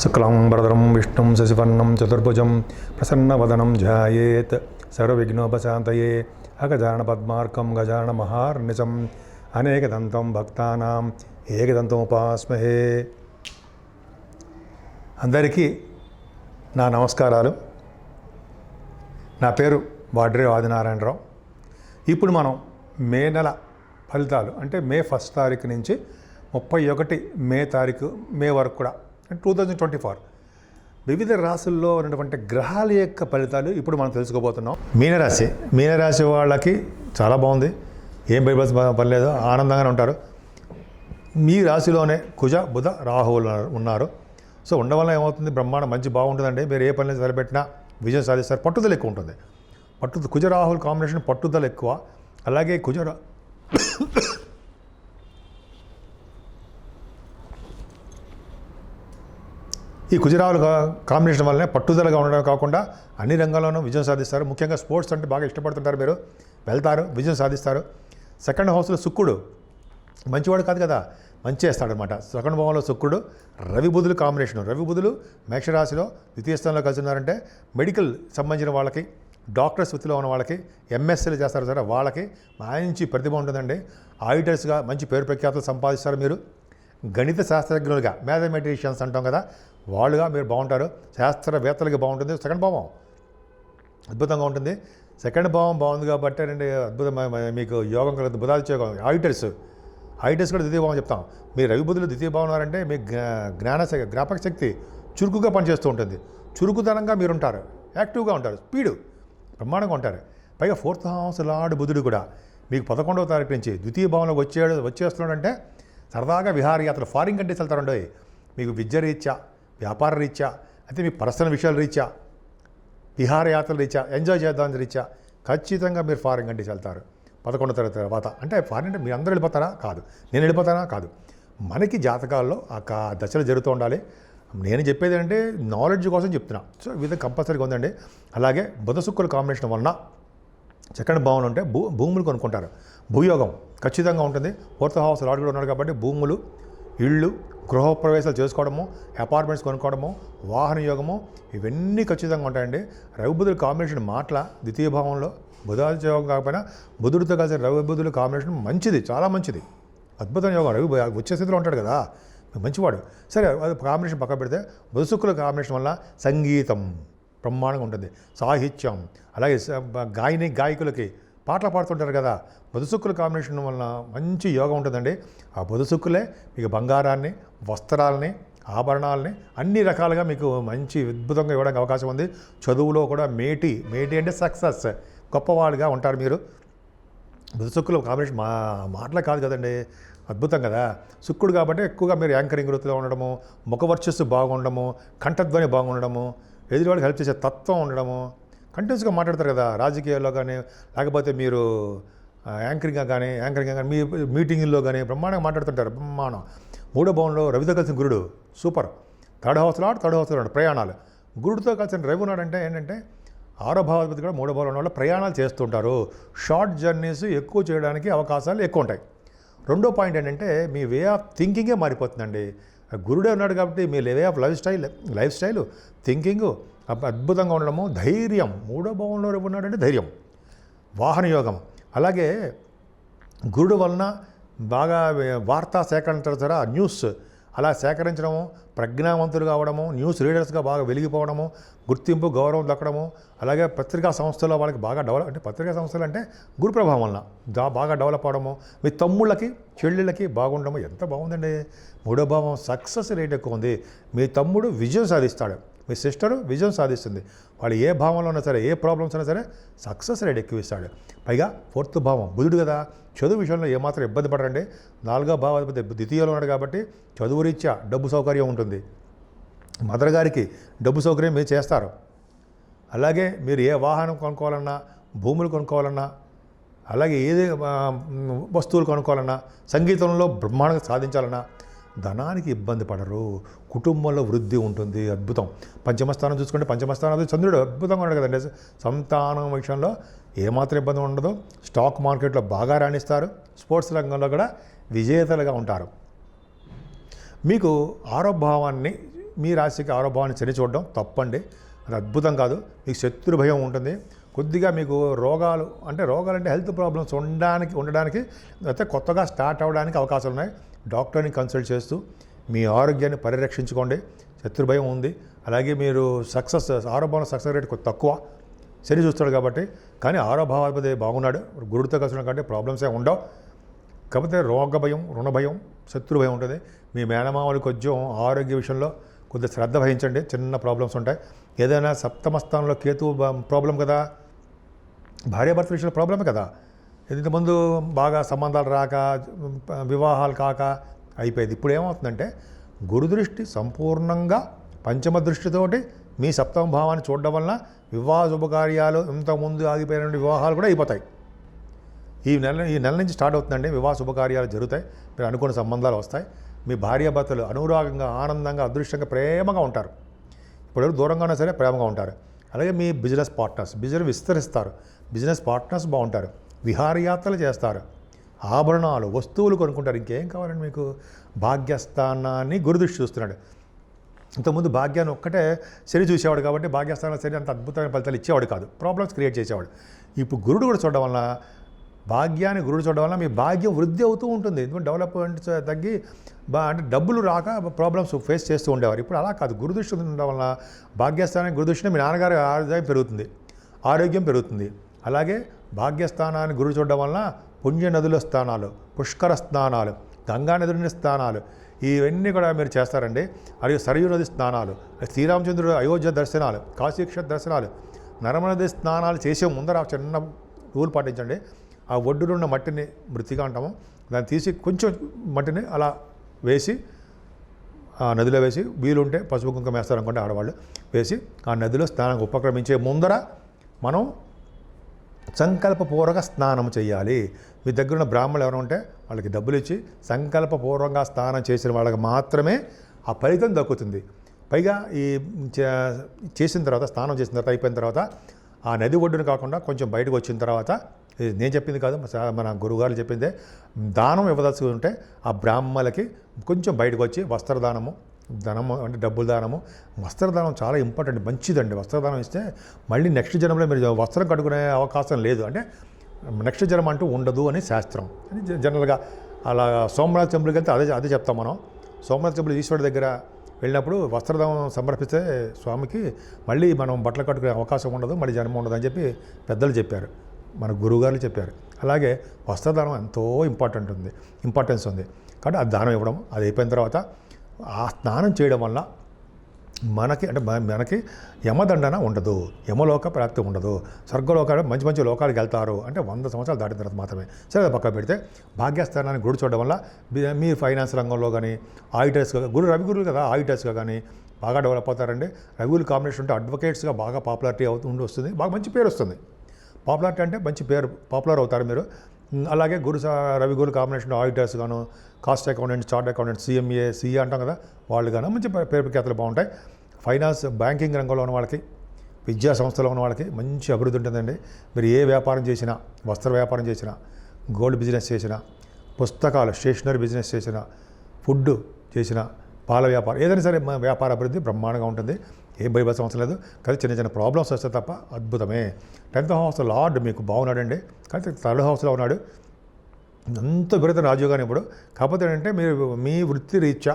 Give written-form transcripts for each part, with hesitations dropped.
శుక్లాంబరధరం విష్ణుం శశివర్ణం చతుర్భుజం ప్రసన్నవదనం ధ్యాయేత్ సర్వవిఘ్నోపశాంతయే అగజానన పద్మార్కం గజానన మహార్నిశం అనేకదంతం భక్తానాం ఏకదంతముపాస్మహే. అందరికీ నా నమస్కారాలు. నా పేరు వాడ్రే ఆదినారాయణరావు. ఇప్పుడు మనం మే నెల ఫలితాలు అంటే మే 1 తారీఖు నుంచి 31 మే వరకు కూడా 2024 వివిధ రాశుల్లో ఉన్నటువంటి గ్రహాల యొక్క ఫలితాలు ఇప్పుడు మనం తెలుసుకోబోతున్నాం. మీనరాశి వాళ్ళకి చాలా బాగుంది, ఏం భయపడాల్సిన పని లేదు, ఆనందంగానే ఉంటారు. మీ రాశిలోనే కుజ బుధ రాహువులు ఉన్నారు. సో ఉండడం వల్ల ఏమవుతుంది, బ్రహ్మాండం మంచి బాగుంటుందండి. మీరు ఏ పని తలపెట్టినా విజయం సాధిస్తారు. పట్టుదల ఎక్కువ ఉంటుంది. కుజ రాహుల్ కాంబినేషన్ పట్టుదల ఎక్కువ. అలాగే ఈ కుజరావుల కాంబినేషన్ వల్లనే పట్టుదలగా ఉండడం కాకుండా అన్ని రంగాల్లోనూ విజయం సాధిస్తారు. ముఖ్యంగా స్పోర్ట్స్ అంటే బాగా ఇష్టపడుతుంటారు, మీరు వెళ్తారు, విజయం సాధిస్తారు. సెకండ్ హౌస్లో శుక్రుడు మంచివాడు కాదు కదా, మంచి చేస్తాడనమాట. సెకండ్ భావంలో శుక్రుడు రవి బుధులు కాంబినేషన్. రవి బుధులు మేషరాశిలో ద్వితీయ స్థానంలో కలిసి ఉన్నారంటే మెడికల్ సంబంధించిన వాళ్ళకి, డాక్టర్స్ వృత్తిలో ఉన్న వాళ్ళకి, ఎంఎస్సీలు చేస్తారు సరే వాళ్ళకి మంచి ప్రతిభ ఉంటుందండి. ఆడిటర్స్గా మంచి పేరు ప్రఖ్యాతులు సంపాదిస్తారు. మీరు గణిత శాస్త్రజ్ఞులుగా మ్యాథమెటిషియన్స్ అంటాం కదా, వాళ్ళుగా మీరు బాగుంటారు. శాస్త్రవేత్తలకి బాగుంటుంది. సెకండ్ భావం అద్భుతంగా ఉంటుంది. సెకండ్ భావం బాగుంది కాబట్టి అండి అద్భుతమైన మీకు యోగం కలుగుతుంది. బుధాదిత్య యోగం. ఆడిటర్స్ కూడా ద్వితీయ భావం చెప్తాం. మీ రవి బుధులు ద్వితీయ భావం ఉన్నారంటే మీ జ్ఞాపక శక్తి చురుకుగా పనిచేస్తూ ఉంటుంది. చురుకుతనంగా మీరు ఉంటారు, యాక్టివ్గా ఉంటారు, స్పీడు బ్రహ్మాండంగా ఉంటారు. పైగా 4th హౌస్ లార్డ్ బుధుడు కూడా మీకు 11వ తారీఖు నుంచి ద్వితీయ భావంలోకి వచ్చేస్తున్నాడంటే సరదాగా విహారయాత్రలు, ఫారిన్ కంట్రీస్ వెళ్తారండి. మీకు విద్య రీత్యా, వ్యాపార రీత్యా, అయితే మీ పర్సనల్ విషయాల రీత్యా, విహారయాత్రల రీత్యా, ఎంజాయ్ చేద్దామని రీత్యా ఖచ్చితంగా మీరు ఫారిన్ కంట్రీస్ వెళ్తారు 11వ తరగతి తర్వాత. అంటే ఫారిన్ అంటే మీరు అందరూ వెళ్ళిపోతారా? కాదు. నేను వెళ్ళిపోతానా? కాదు. మనకి జాతకాల్లో ఆ దశలు జరుగుతూ ఉండాలి. నేను చెప్పేది అంటే నాలెడ్జ్ కోసం చెప్తున్నా. సో ఈ విధంగా కంపల్సరీగా ఉందండి. అలాగే బుధ శుక్రుల కాంబినేషన్ వలన సెకండ్ భావన ఉంటే భూములు కొనుక్కుంటారు. భూయోగం ఖచ్చితంగా ఉంటుంది. 4th హౌస్ లార్డ్ కూడా ఉన్నాడు కాబట్టి భూములు, ఇళ్ళు, గృహప్రవేశాలు చేసుకోవడము, అపార్ట్మెంట్స్ కొనుక్కోవడము, వాహన యోగము ఇవన్నీ ఖచ్చితంగా ఉంటాయండి. రవి బుధుల కాంబినేషన్ మాటల ద్వితీయ భావంలో బుధాదిత్య యోగం కాకపోయినా బుధుడితో కలిసి రవి బుధుల కాంబినేషన్ మంచిది, చాలా మంచిది, అద్భుతం యోగం. రవి వచ్చే స్థితిలో ఉంటాడు కదా, మంచివాడు. సరే అది కాంబినేషన్ పక్క పెడితే బుధ శుక్రుల కాంబినేషన్ వల్ల సంగీతం బ్రహ్మాండంగా ఉంటుంది, సాహిత్యం, అలాగే గాయకులకి పాటలు పాడుతుంటారు కదా, బుధ శుక్రుల కాంబినేషన్ వలన మంచి యోగం ఉంటుందండి. ఆ బుధ శుక్రులే మీకు బంగారాన్ని, వస్త్రాలని, ఆభరణాలని అన్ని రకాలుగా మీకు మంచి అద్భుతంగా ఇవ్వడానికి అవకాశం ఉంది. చదువులో కూడా మేటి అంటే సక్సెస్, గొప్పవాళ్ళుగా ఉంటారు మీరు. బుధ శుక్రుల కాంబినేషన్ మాటలే కాదు కదండి, అద్భుతం కదా. శుక్రుడు కాబట్టి ఎక్కువగా మీరు యాంకరింగ్ వృత్తిలో ఉండడము, ముఖవర్చస్సు బాగుండడము, కంఠధ్వని బాగుండడము, ఎదుటివాడికి హెల్ప్ చేసే తత్వం ఉండడము, కంటిన్యూస్గా మాట్లాడతారు కదా రాజకీయాల్లో కానీ, లేకపోతే మీరు యాంకరింగ్గా కానీ మీ మీటింగుల్లో కానీ బ్రహ్మాండంగా మాట్లాడుతుంటారు. బ్రహ్మాండం. 3వ భావంలో రవితో కలిసిన గురుడు సూపర్. థర్డ్ హౌస్ ఉన్నాడు, ప్రయాణాలు. గురుడితో కలిసిన రవి ఉన్నాడంటే ఏంటంటే 6వ భావాధిపతి కూడా 3వ భావంలో ఉన్న ప్రణాళికలు చేస్తుంటారు. షార్ట్ జర్నీస్ ఎక్కువ చేయడానికి అవకాశాలు ఎక్కువ ఉంటాయి. 2వ పాయింట్ ఏంటంటే మీ వే ఆఫ్ థింకింగే మారిపోతుందండి. గురుడే ఉన్నాడు కాబట్టి మీ way of life style thinking అద్భుతంగా ఉండడము. ధైర్యం, 3వ భావంలో ఉన్నాడంటే ధైర్యం, వాహన యోగం. అలాగే గురుడు వలన బాగా వార్తా సేకరణ ద్వారా న్యూస్ అలా సేకరించడము, ప్రజ్ఞావంతులు కావడము, న్యూస్ రీడర్స్గా బాగా వెలిగిపోవడము, గుర్తింపు, గౌరవం దక్కడము. అలాగే పత్రికా సంస్థల్లో వాళ్ళకి బాగా అంటే పత్రికా సంస్థలు అంటే గురు ప్రభావం వలన బాగా డెవలప్ అవడము. మీ తమ్ముళ్ళకి, చెల్లెళ్ళకి బాగుండడము. ఎంత బాగుందండి. 3వ భావం సక్సెస్ రేట్ ఎక్కువ ఉంది. మీ తమ్ముడు విజయం సాధిస్తాడు, మీ సిస్టరు విజయం సాధిస్తుంది. వాళ్ళు ఏ భావంలో ఉన్నా సరే, ఏ ప్రాబ్లమ్స్ అయినా సరే సక్సెస్ రేట్ ఎక్కువ ఇస్తాడు. పైగా 4th భావం బుధుడు కదా, చదువు విషయంలో ఏమాత్రం ఇబ్బంది పడరండి. 4వ భావాధిపతి ద్వితీయంలో ఉన్నాడు కాబట్టి చదువు రీత్యా డబ్బు సౌకర్యం ఉంటుంది. మదర్ గారికి డబ్బు సౌకర్యం మీరు చేస్తారు. అలాగే మీరు ఏ వాహనం కొనుక్కోవాలన్నా, భూములు కొనుక్కోవాలన్నా, అలాగే ఏదే వస్తువులు కొనుక్కోవాలన్నా, సంగీతంలో బ్రహ్మాండంగా సాధించాలన్నా ధనానికి ఇబ్బంది పడరు. కుటుంబంలో వృద్ధి ఉంటుంది. అద్భుతం. పంచమస్థానం చూసుకుంటే పంచమస్థానం చంద్రుడు అద్భుతంగా ఉన్నాడు కదండి. సంతానం విషయంలో ఏమాత్రం ఇబ్బంది ఉండదు. స్టాక్ మార్కెట్లో బాగా రాణిస్తారు. స్పోర్ట్స్ రంగంలో కూడా విజేతలుగా ఉంటారు. మీకు 6వ భావాన్ని మీ రాశికి 6వ భావాన్ని శని చూడడం తప్పండి, అది అద్భుతం కాదు. మీకు శత్రు భయం ఉంటుంది, కొద్దిగా మీకు రోగాలు అంటే హెల్త్ ప్రాబ్లమ్స్ ఉండడానికి అయితే కొత్తగా స్టార్ట్ అవ్వడానికి అవకాశాలు ఉన్నాయి. డాక్టర్ని కన్సల్ట్ చేస్తూ మీ ఆరోగ్యాన్ని పరిరక్షించుకోండి. శత్రు భయం ఉంది, అలాగే మీరు 6వ భావం సక్సెస్ రేట్ కొద్ది తక్కువ, శని చూస్తాడు కాబట్టి. కానీ 6వ భావాధిపతి బాగున్నాడు, గురుడితో కలిసిన కంటే ప్రాబ్లమ్స్ ఏమి ఉండవు. కాకపోతే రోగ భయం, రుణ భయం, శత్రు భయం ఉంటుంది. మీ మేనమామలు కొంచెం ఆరోగ్య విషయంలో కొద్దిగా శ్రద్ధ వహించండి, చిన్న ప్రాబ్లమ్స్ ఉంటాయి. ఏదైనా సప్తమ స్థానంలో కేతు ప్రాబ్లం కదా, భార్యాభర్త విషయంలో ప్రాబ్లమే కదా. ఇంతకుముందు బాగా సంబంధాలు రాక, వివాహాలు కాక అయిపోయేది. ఇప్పుడు ఏమవుతుందంటే గురుదృష్టి సంపూర్ణంగా పంచమ దృష్టితోటి మీ సప్తమ భావాన్ని చూడడం వలన వివాహ శుభకార్యాలు, ఇంతకుముందు ఆగిపోయిన వివాహాలు కూడా అయిపోతాయి. ఈ నెల నుంచి స్టార్ట్ అవుతుందండి, వివాహ శుభకార్యాలు జరుగుతాయి, మీరు అనుకున్న సంబంధాలు వస్తాయి. మీ భార్యాభర్తలు అనురాగంగా, ఆనందంగా, అదృష్టంగా, ప్రేమగా ఉంటారు. ఇప్పుడు దూరంగా ఉన్నా సరే ప్రేమగా ఉంటారు. అలాగే మీ బిజినెస్ విస్తరిస్తారు, బిజినెస్ పార్ట్నర్స్ బాగుంటారు, విహారయాత్రలు చేస్తారు, ఆభరణాలు, వస్తువులు కొనుక్కుంటారు. ఇంకేం కావాలండి మీకు? భాగ్యస్థానాన్ని గురుదృష్టి చూస్తున్నాడు. ఇంతకుముందు భాగ్యాన్ని ఒక్కటే శని చూసేవాడు కాబట్టి భాగ్యస్థానంలో శని అంత అద్భుతమైన ఫలితాలు ఇచ్చేవాడు కాదు, ప్రాబ్లమ్స్ క్రియేట్ చేసేవాడు. ఇప్పుడు గురుడు కూడా చూడడం వల్ల, భాగ్యాన్ని గురుడు చూడడం వల్ల మీ భాగ్యం వృద్ధి అవుతూ ఉంటుంది. ఎందుకంటే డెవలప్మెంట్ తగ్గి అంటే డబ్బులు రాక ప్రాబ్లమ్స్ ఫేస్ చేస్తూ ఉండేవారు. ఇప్పుడు అలా కాదు, గురుదృష్టి ఉండడం వల్ల భాగ్యస్థానానికి గురుదృష్టిని మీ నాన్నగారి ఆదాయం పెరుగుతుంది, ఆరోగ్యం పెరుగుతుంది. అలాగే భాగ్యస్థానాన్ని గురుడు చూడడం వల్ల పుణ్య నదుల స్థానాలు, పుష్కర స్నానాలు, గంగా నదుల స్థానాలు ఇవన్నీ కూడా మీరు చేస్తారండి. అలాగే సరయూ నది స్నానాలు, శ్రీరామచంద్రుడు అయోధ్య దర్శనాలు, కాశీక్షేత్ర దర్శనాలు, నర్మదా నది స్నానాలు చేసే ముందర చిన్న రూల్ పాటించండి. ఆ ఒడ్డులో ఉన్న మట్టిని మృతిగా అంటాము, దాన్ని తీసి కొంచెం మట్టిని అలా వేసి ఆ నదిలో వేసి, వీలుంటే పసుపు కుంకుమ వేస్తారనుకుంటే ఆడవాళ్ళు వేసి ఆ నదిలో స్నానం ఉపక్రమించే ముందర మనం సంకల్పపూర్వక స్నానం చేయాలి. మీ దగ్గర ఉన్న బ్రాహ్మణులు ఎవరు ఉంటే వాళ్ళకి డబ్బులు ఇచ్చి సంకల్పపూర్వకంగా స్నానం చేసిన వాళ్ళకి మాత్రమే ఆ ఫలితం దక్కుతుంది. పైగా ఈ చేసిన తర్వాత, స్నానం చేసిన తర్వాత, అయిపోయిన తర్వాత ఆ నది ఒడ్డును కాకుండా కొంచెం బయటకు వచ్చిన తర్వాత, నేను చెప్పింది కాదు, మన గురువుగారు చెప్పిందే, దానం ఇవ్వదలుచుకుంటే ఆ బ్రాహ్మణులకి కొంచెం బయటకు వచ్చి వస్త్రదానము, ధనము అంటే డబ్బుల దానము, వస్త్రదానం చాలా ఇంపార్టెంట్, మంచిదండి. వస్త్రదానం ఇస్తే మళ్ళీ నెక్స్ట్ జన్మలో మీరు వస్త్రం కట్టుకునే అవకాశం లేదు, అంటే నెక్స్ట్ జన్మ అంటూ ఉండదు అని శాస్త్రం. అని జనరల్గా అలా సోమనాథ టెంపుల్కి వెళ్తే అదే చెప్తాం మనం. సోమనాథ టెంపుల్ ఈశ్వరుడి దగ్గర వెళ్ళినప్పుడు వస్త్రదానం సమర్పిస్తే స్వామికి మళ్ళీ మనం బట్టలు కట్టుకునే అవకాశం ఉండదు, మళ్ళీ జన్మ ఉండదు అని చెప్పి పెద్దలు చెప్పారు, మన గురువుగారు చెప్పారు. అలాగే వస్త్రదానం ఎంతో ఇంపార్టెన్స్ ఉంది. కాబట్టి ఆ దానం ఇవ్వడం, అది అయిపోయిన తర్వాత ఆ స్నానం చేయడం వల్ల మనకి యమదండన ఉండదు, యమలోక ప్రాప్తి ఉండదు, స్వర్గలోకాలు మంచి లోకాలకు వెళ్తారు. అంటే 100 సంవత్సరాలు దాటిన తర్వాత మాత్రమే. సరే, పక్క పెడితే భాగ్యస్థానాన్ని గుడి చూడడం వల్ల మీ ఫైనాన్స్ రంగంలో కానీ, ఆడిటర్స్గా, రవి గురువులు కదా, ఆడిటర్స్గా కానీ బాగా డెవలప్ అవుతారండి. రవిగురు కాంబినేషన్ ఉంటే అడ్వకేట్స్గా బాగా పాపులారిటీ వస్తుంది, బాగా మంచి పేరు వస్తుంది. పాపులారిటీ అంటే మంచి పేరు, పాపులర్ అవుతారు మీరు. అలాగే రవిగురు కాంబినేషన్ ఆడిటర్స్ గాను, cost accountant, chart accountant, CA అంటాం కదా, వాళ్ళు కానీ మంచి పేరు ప్రఖ్యాతలు బాగుంటాయి. ఫైనాన్స్, బ్యాంకింగ్ రంగంలో ఉన్న వాళ్ళకి, విద్యా సంస్థలో ఉన్న వాళ్ళకి మంచి అభివృద్ధి ఉంటుందండి. మీరు ఏ వ్యాపారం చేసినా, వస్త్ర వ్యాపారం చేసినా, గోల్డ్ బిజినెస్ చేసినా, పుస్తకాలు, స్టేషనరీ బిజినెస్ చేసినా, ఫుడ్ చేసినా, పాల వ్యాపారం, ఏదైనా సరే వ్యాపార అభివృద్ధి బ్రహ్మాండంగా ఉంటుంది. ఏం భయపడాల్సిన అవసరం లేదు. కానీ చిన్న ప్రాబ్లమ్స్ వస్తే తప్ప అద్భుతమే. 10th హౌస్ లార్డ్ మీకు బాగున్నాడండి, కానీ 3rd హౌస్లో ఉన్నాడు. అంత విపరీత రాజయోగాన్ని ఇప్పుడు. కాకపోతే ఏంటంటే మీరు మీ వృత్తి రీత్యా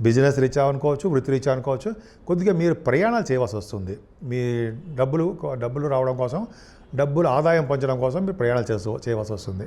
బిజినెస్ రీత్యా అనుకోవచ్చు, వృత్తి రీత్యా అనుకోవచ్చు, కొద్దిగా మీరు ప్రయాణాలు చేయవలసి వస్తుంది. మీ డబ్బులు రావడం కోసం, డబ్బులు ఆదాయం పెంచడం కోసం మీరు ప్రయాణాలు చేయవలసి వస్తుంది.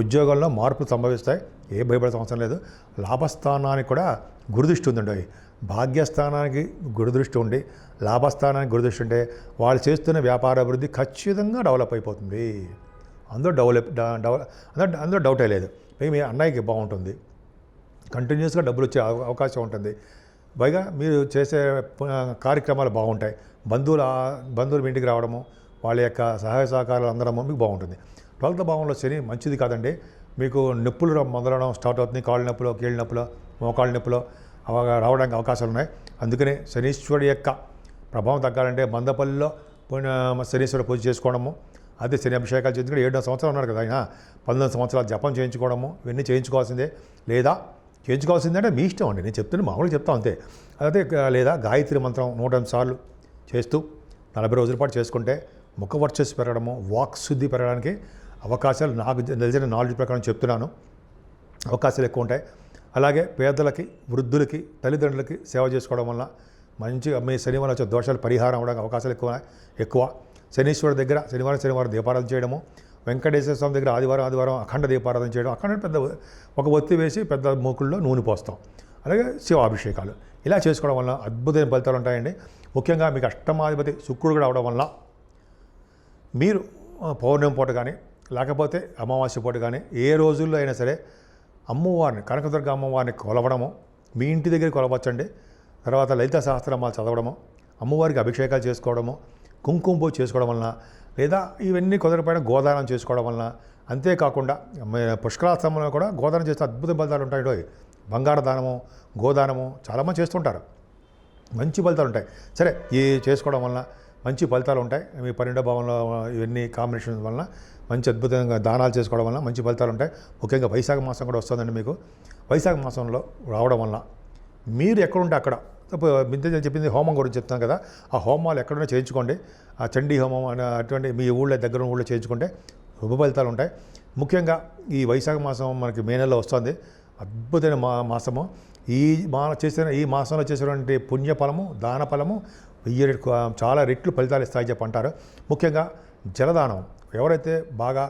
ఉద్యోగంలో మార్పులు సంభవిస్తాయి, ఏ భయపడే అవసరం లేదు. లాభస్థానానికి కూడా గురుదృష్టి ఉందండి. భాగ్యస్థానానికి గురుదృష్టి ఉండి, లాభస్థానానికి గురుదృష్టి ఉంటే వాళ్ళు చేస్తున్న వ్యాపార అభివృద్ధి ఖచ్చితంగా డెవలప్ అయిపోతుంది. అందులో డౌటే లేదు. మీ అన్నయ్యకి బాగుంటుంది, కంటిన్యూస్గా డబ్బులు వచ్చే అవకాశం ఉంటుంది. పైగా మీరు చేసే కార్యక్రమాలు బాగుంటాయి. బంధువులు మీ ఇంటికి రావడము, వాళ్ళ యొక్క సహాయ సహకారాలు అందడము మీకు బాగుంటుంది. 12th భావంలో శని మంచిది కాదండి. మీకు నొప్పులు మొదలవడం స్టార్ట్ అవుతుంది, కాళ్ళ నొప్పులో, కీళ్ళ నొప్పులో, మోకాళ్ళ నొప్పులో రావడానికి అవకాశాలు ఉన్నాయి. అందుకనే శనీశ్వరుడి యొక్క ప్రభావం తగ్గాలంటే మందపల్లిలో శనీశ్వరుడు పూజ చేసుకోవడము, అదే శని అభిషేకాలు చేయించుకుంటే 7 సంవత్సరాలు ఉన్నారు కదా ఆయన, 19 సంవత్సరాలు జపం చేయించుకోవడము, ఇవన్నీ చేయించుకోవాల్సిందే. లేదా చేయించుకోవాల్సిందంటే మీ ఇష్టం అండి, నేను చెప్తున్నా మామూలుగా చెప్తాను అంతే. అదే లేదా గాయత్రి మంత్రం 108 సార్లు చేస్తూ 40 రోజుల పాటు చేసుకుంటే ముఖ వర్చస్సు పెరగడము, వాక్ శుద్ధి పెరగడానికి అవకాశాలు నాకు తెలిసిన నాలెడ్జ్ ప్రకారం చెప్తున్నాను, అవకాశాలు ఎక్కువ ఉంటాయి. అలాగే పేదలకి, వృద్ధులకి, తల్లిదండ్రులకి సేవ చేసుకోవడం వల్ల మంచిగా మీ శనివారం వచ్చే దోషాలు పరిహారం అవ్వడానికి అవకాశాలు ఎక్కువ. శనీశ్వరుడి దగ్గర శనివారం దీపారాధన చేయడము, వెంకటేశ్వర స్వామి దగ్గర ఆదివారం అఖండ దీపారాధన చేయడం, అఖండ పెద్ద ఒక ఒత్తి వేసి పెద్ద మూకుల్లో నూనె పోస్తాం. అలాగే శివాభిషేకాలు ఇలా చేసుకోవడం వల్ల అద్భుతమైన ఫలితాలు ఉంటాయండి. ముఖ్యంగా మీకు అష్టమాధిపతి శుక్రుడు కూడా అవడం వల్ల మీరు పౌర్ణమి పూట కానీ లేకపోతే అమావాస్య పూట కానీ ఏ రోజుల్లో అయినా సరే అమ్మవారిని, కనకదుర్గ అమ్మవారిని కొలవడము, మీ ఇంటి దగ్గర కొలవచ్చండి. తర్వాత లలిత సహస్రనామాలు చదవడము, అమ్మవారికి అభిషేకాలు చేసుకోవడము, కుంకుమ పూజ చేసుకోవడం వలన, లేదా ఇవన్నీ కుదరపైన గోదానం చేసుకోవడం వలన, అంతేకాకుండా పుష్కరాశ్రమంలో కూడా గోదానం చేస్తే అద్భుత ఫలితాలు ఉంటాయి. బంగారు దానము, గోదానము చాలామంది చేస్తుంటారు, మంచి ఫలితాలు ఉంటాయి. సరే, ఈ చేసుకోవడం వలన మంచి ఫలితాలు ఉంటాయి. మీ 12వ భావంలో ఇవన్నీ కాంబినేషన్ వలన మంచి అద్భుతంగా దానాలు చేసుకోవడం వలన మంచి ఫలితాలు ఉంటాయి. ముఖ్యంగా వైశాఖ మాసం కూడా వస్తుందండి మీకు. వైశాఖ మాసంలో రావడం వలన మీరు ఎక్కడుంటే అక్కడ, మింత చెప్పింది హోమం గురించి చెప్తాను కదా, ఆ హోమాలు ఎక్కడైనా చేయించుకోండి. ఆ చండీ హోమం అటువంటి మీ ఊళ్ళో దగ్గర ఊళ్ళో చేయించుకుంటే శుభ ఫలితాలు ఉంటాయి. ముఖ్యంగా ఈ వైశాఖ మాసం మనకి మే నెలలో వస్తుంది, అద్భుతమైన మాసము. ఈ మాసంలో చేసినటువంటి పుణ్యఫలము, దాన ఫలము 1000 రెట్లు, చాలా రెట్లు ఫలితాలు ఇస్తాయని చెప్పి అంటారు. ముఖ్యంగా జలదానం, ఎవరైతే బాగా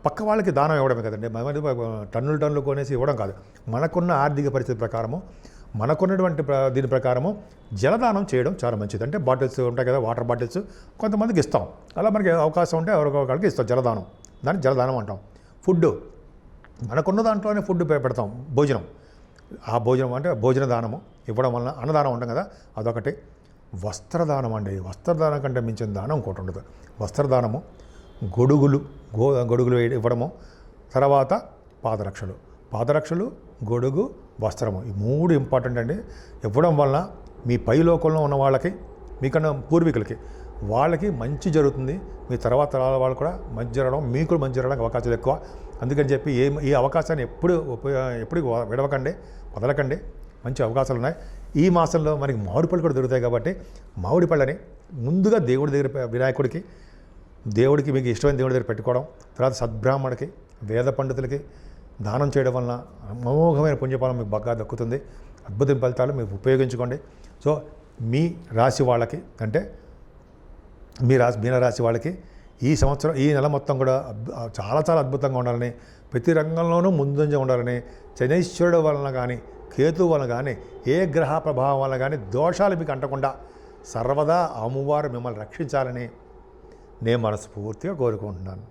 పక్క వాళ్ళకి దానం ఇవ్వడమే కదండి, టన్నులు కొనేసి ఇవ్వడం కాదు. మనకున్న ఆర్థిక పరిస్థితి ప్రకారము, మనకున్నటువంటి దీని ప్రకారము జలదానం చేయడం చాలా మంచిది. అంటే బాటిల్స్ ఉంటాయి కదా, వాటర్ బాటిల్స్ కొంతమందికి ఇస్తాం, అలా మనకి అవకాశం ఉంటే ఎవరికొకరికి ఇస్తాం జలదానం, దాన్ని జలదానం అంటాం. ఫుడ్ మనకున్న దాంట్లోనే ఫుడ్ పెడతాం, భోజనం. ఆ భోజనం అంటే భోజన దానము ఇవ్వడం వలన, అన్నదానం ఉంటాం కదా, అదొకటి. వస్త్రదానం అండి, వస్త్రదానం కంటే మించిన దానం ఇంకోటి ఉండదు. వస్త్రదానము, గొడుగులు ఇవ్వడము, తర్వాత పాదరక్షలు, గొడుగు, వస్త్రము, ఈ 3 ఇంపార్టెంట్ అండి. ఇవ్వడం వలన మీ పై లోకంలో ఉన్న వాళ్ళకి, మీకన్నా పూర్వీకులకి, వాళ్ళకి మంచి జరుగుతుంది. మీ తర్వాత తరాల వాళ్ళు కూడా మంచి జరగడం, మీకు కూడా మంచి జరగడానికి అవకాశాలు ఎక్కువ. అందుకని చెప్పి ఈ అవకాశాన్ని ఎప్పుడు విడవకండి, వదలకండి. మంచి అవకాశాలు ఉన్నాయి. ఈ మాసంలో మనకి మామిడి పళ్ళు కూడా దొరుకుతాయి కాబట్టి మామిడి పళ్ళని ముందుగా దేవుడి దగ్గర, దేవుడికి మీకు ఇష్టమైన దేవుడి దగ్గర పెట్టుకోవడం, తర్వాత సద్బ్రాహ్మణుడికి, వేద పండితులకి దానం చేయడం వలన అమోఘమైన పుణ్యఫలం మీకు బాగా దక్కుతుంది. అద్భుతమైన ఫలితాలు మీకు ఉపయోగించుకోండి. సో మీ రాశి వాళ్ళకి, అంటే మీనరాశి వాళ్ళకి ఈ సంవత్సరం, ఈ నెల మొత్తం కూడా చాలా అద్భుతంగా ఉండాలని, ప్రతి రంగంలోనూ ముందంజ ఉండాలని, శనీశ్వరుడు వలన కానీ, కేతు వలన కానీ, ఏ గ్రహ ప్రభావం వలన కానీ దోషాలు మీకు అంటకుండా సర్వదా అమ్మవారు మిమ్మల్ని రక్షించాలని నేను మనస్ఫూర్తిగా కోరుకుంటున్నాను.